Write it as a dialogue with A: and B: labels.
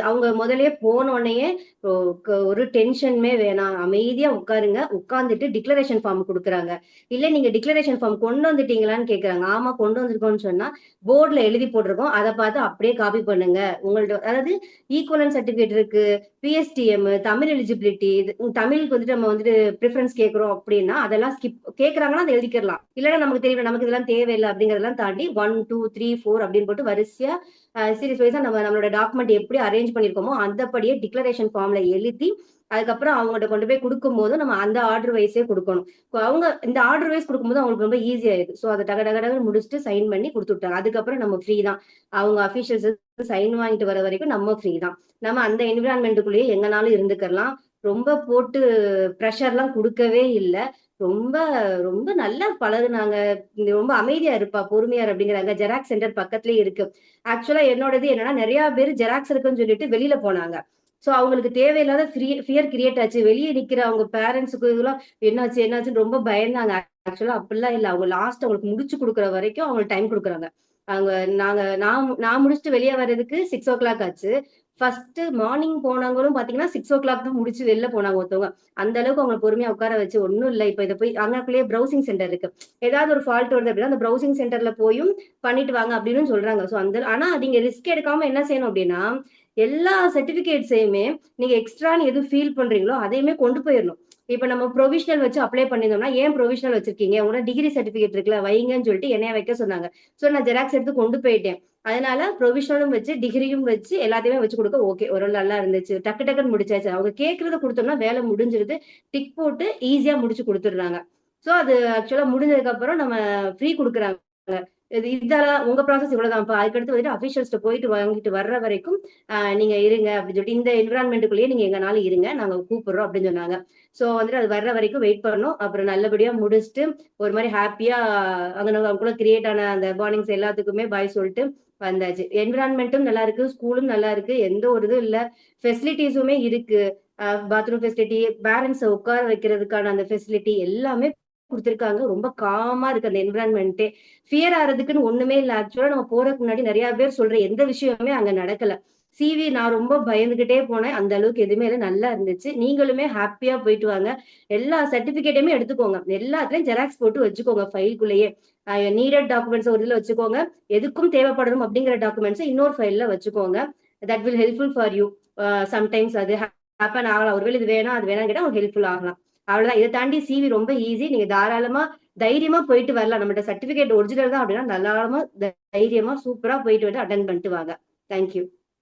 A: அவங்க முதல்லயே போன உடனேயே ஒரு டென்ஷனுமே வேணாம். அமைதியா உட்காருங்க. உட்கார்ந்துட்டு டிக்ளரேஷன் ஃபார்ம் குடுக்குறாங்க. இல்ல நீங்க டிக்ளரேஷன் ஃபார்ம் கொண்டு வந்துட்டீங்களான்னு கேட்கறாங்க. ஆமா கொண்டு வந்திருக்கோம்னு சொன்னா, போர்ட்ல எழுதி போட்டிருக்கோம். அத பார்த்து அப்படியே காப்பி பண்ணுங்க. உங்கள்ட்ட அதாவது ஈக்குவலன்ட் சர்டிபிகேட் இருக்கு, பிஎஸ்டிஎம், தமிழ் எலிஜிபிலிட்டி, தமிழுக்கு வந்துட்டு நம்ம வந்துட்டு பிரிஃபரன்ஸ் கேட்கிறோம் அப்படின்னா, அதெல்லாம் ஸ்கிப் கேட்கறாங்கன்னா அத எழுதிக்கிறலாம். இல்லன்னா நமக்கு தெரியல, நமக்கு இதெல்லாம் தேவையில்ல அப்படிங்கிறதெல்லாம் தாண்டி 1, 2, 3, 4 அப்படின்னு போட்டு வரிசையா சீரிஸ் வைஸா நம்மளோட டாக்குமெண்ட் எப்படி அரேஞ்ச் பண்ணியிருக்கோமோ அந்தபடியே டிக்ளரேஷன் ஃபார்ம்ல எழுதி அதுக்கப்புறம் அவங்கள்ட்ட கொண்டு போய் கொடுக்கும்போது நம்ம அந்த ஆர்டர் வைஸே கொடுக்கணும். அவங்க இந்த ஆர்டர் வைஸ் கொடுக்கும்போது அவங்களுக்கு ரொம்ப ஈஸி ஆயிடுது. ஸோ அதை டக டக டகன்னு முடிச்சுட்டு சைன் பண்ணி கொடுத்து விட்டாங்க. அதுக்கப்புறம் நம்ம ஃப்ரீ தான். அவங்க அஃபீஷியல்ஸ் சைன் வாங்கிட்டு வர வரைக்கும் நம்ம ஃப்ரீ தான். நம்ம அந்த என்விரான்மெண்ட்டுக்குள்ளேயே எங்கனாலும் இருந்துக்கலாம். ரொம்ப போட்டு ப்ரெஷர்லாம் கொடுக்கவே இல்லை. ரொம்ப ரொம்ப நல்லா பழகுனாங்க. ரொம்ப அமைதியா இருப்பா, பொறுமையார் அப்படிங்கிறாங்க. ஜெராக்ஸ் சென்டர் பக்கத்துலயே இருக்கு. ஆக்சுவலா என்னோடது என்னன்னா, நிறைய பேர் ஜெராக்ஸ் இருக்குன்னு சொல்லிட்டு வெளியில போனாங்க. சோ அவங்களுக்கு தேவையில்லாத ஃபியர் கிரியேட் ஆச்சு. வெளியே நிக்கிற அவங்க பேரண்ட்ஸுக்கு இதெல்லாம் என்னாச்சு என்னாச்சுன்னு ரொம்ப பயந்தாங்க. ஆக்சுவலா அப்படிலாம் இல்ல. அவங்க லாஸ்ட் அவங்களுக்கு முடிச்சு கொடுக்குற வரைக்கும் அவங்களுக்கு டைம் கொடுக்குறாங்க. அவங்க நான் முடிச்சுட்டு வெளியே வர்றதுக்கு 6:00 ஆச்சு. ஃபர்ஸ்ட் மார்னிங் போனவங்களும் பாத்தீங்கன்னா 6:00 தான் முடிச்சு வெளில போனாங்க ஒருத்தவங்க. அந்த அளவுக்கு அவங்க பொறுமையா உட்கார வச்சு ஒண்ணும் இல்ல. இப்ப இதை போய் அங்கக்குள்ளேயே ப்ரௌசிங் சென்டர் இருக்கு. ஏதாவது ஒரு ஃபால்ட் வருது அப்படின்னா அந்த ப்ரௌசிங் சென்டர்ல போயும் பண்ணிட்டு வாங்க அப்படின்னு சொல்றாங்க. சோ அந்த ஆனா நீங்க ரிஸ்க் எடுக்காம என்ன செய்யணும் அப்படின்னா, எல்லா சர்டிபிகேட்ஸையுமே நீங்க எக்ஸ்ட்ரான்னு எது ஃபீல் பண்றீங்களோ அதையுமே கொண்டு போயிடணும். இப்ப நம்ம ப்ரொவிஷனல் வச்சு அப்ளை பண்ணிருந்தோம்னா, ஏன் ப்ரொவிஷனல் வச்சிருக்கீங்க? உங்களோட டிகிரி சர்டிபிகேட் இருக்குல்ல வைங்கன்னு சொல்லிட்டு என்னைய வைக்க சொன்னாங்க. சோ நான் ஜெராக்ஸ் எடுத்து கொண்டு போயிட்டேன். அதனால ப்ரொவிஷனலும் வச்சு, டிகிரியும் வச்சு எல்லாத்தையுமே வச்சு கொடுக்க ஓகே. ஒரு நல்லா இருந்துச்சு. டக்கு டக்குன்னு முடிச்சாச்சு. அவங்க கேட்கறத கொடுத்தோம்னா வேலை முடிஞ்சிருது. டிக் போட்டு ஈஸியா முடிச்சு கொடுத்துடுறாங்க. சோ அது ஆக்சுவலா முடிஞ்சதுக்கு அப்புறம் நம்ம ஃப்ரீ குடுக்குறாங்க. இதெல்லாம் உங்க ப்ராசஸ் இவ்வளவுதான்ப்பா. அதுக்கடுத்து வந்துட்டு அஃபிஷியல்ஸ்ட்ட போயிட்டு வாங்கிட்டு வர்ற வரைக்கும் நீங்க இருங்க அப்படின்னு சொல்லிட்டு இந்த என்விரான்மெண்ட்டுக்குள்ளேயே நீங்க எங்கனாலும் இருங்க. நாங்க கூப்பிடுறோம் அப்படின்னு சொன்னாங்க. சோ வந்துட்டு அது வர்ற வரைக்கும் வெயிட் பண்ணோம். அப்புறம் நல்லபடியா முடிச்சுட்டு ஒரு மாதிரி ஹாப்பியா அங்க அவங்களுக்குள்ள கிரியேட் ஆன அந்த பாண்டிங்ஸ் எல்லாத்துக்குமே பாய் சொல்லிட்டு வந்தாச்சு. என்விரான்மெண்ட்டும் நல்லா இருக்கு, ஸ்கூலும் நல்லா இருக்கு. எந்த ஒரு இதுவும் இல்ல. ஃபெசிலிட்டிஸுமே இருக்கு. பாத்ரூம் ஃபெசிலிட்டி, பேரண்ட்ஸ உட்கார வைக்கிறதுக்கான அந்த ஃபெசிலிட்டி எல்லாமே குடுத்திருக்காங்க. ரொம்ப காமா இருக்கு அந்த என்விரான்மென்ட்டே. ஃபியர் ஆறதுக்குன்னு ஒண்ணுமே இல்ல. ஆக்சுவலா நம்ம போறதுக்கு முன்னாடி நெறைய பேர் சொல்ற எந்த விஷயமுமே அங்க நடக்கல. நான் ரொம்ப பயந்துகிட்டே போனேன். அந்த அளவுக்கு எதுவுமே இல்ல. நல்லா இருந்துச்சு. நீங்களுமே ஹேப்பியா போயிட்டு வாங்க. எல்லா சர்டிபிகேட்டையுமே எடுத்துக்கோங்க. எல்லாத்துலயும் ஜெராக்ஸ் போட்டு வச்சுக்கோங்க ஃபைல்குள்ளேயே. நீடட் டாக்குமெண்ட்ஸ் ஒரு இதுல வச்சுக்கோங்க. எதுக்கும் தேவைப்படணும் அப்படிங்கிற டாக்குமெண்ட்ஸ இன்னொரு ஃபைல்ல வச்சுக்கோங்க. That will helpful for you. Sometimes அது ஹேப்பன் ஆகலாம். ஒருவேளை இது வேணாம், அது வேணாம்னு கேட்டா உங்களுக்கு ஹெல்ப்ஃபுல் ஆகலாம். அவ்வளவுதான். இதை தாண்டி சிவி ரொம்ப ஈஸி. நீங்க தாராளமா தைரியமா போயிட்டு வரலாம். நம்மகிட்ட சர்டிபிகேட் ஒரிஜினல் தான் அப்படின்னா தாராளமா தைரியமா சூப்பரா போயிட்டு வந்து அட்டென்ட் பண்ணிட்டு வாங்க. தேங்க்யூ.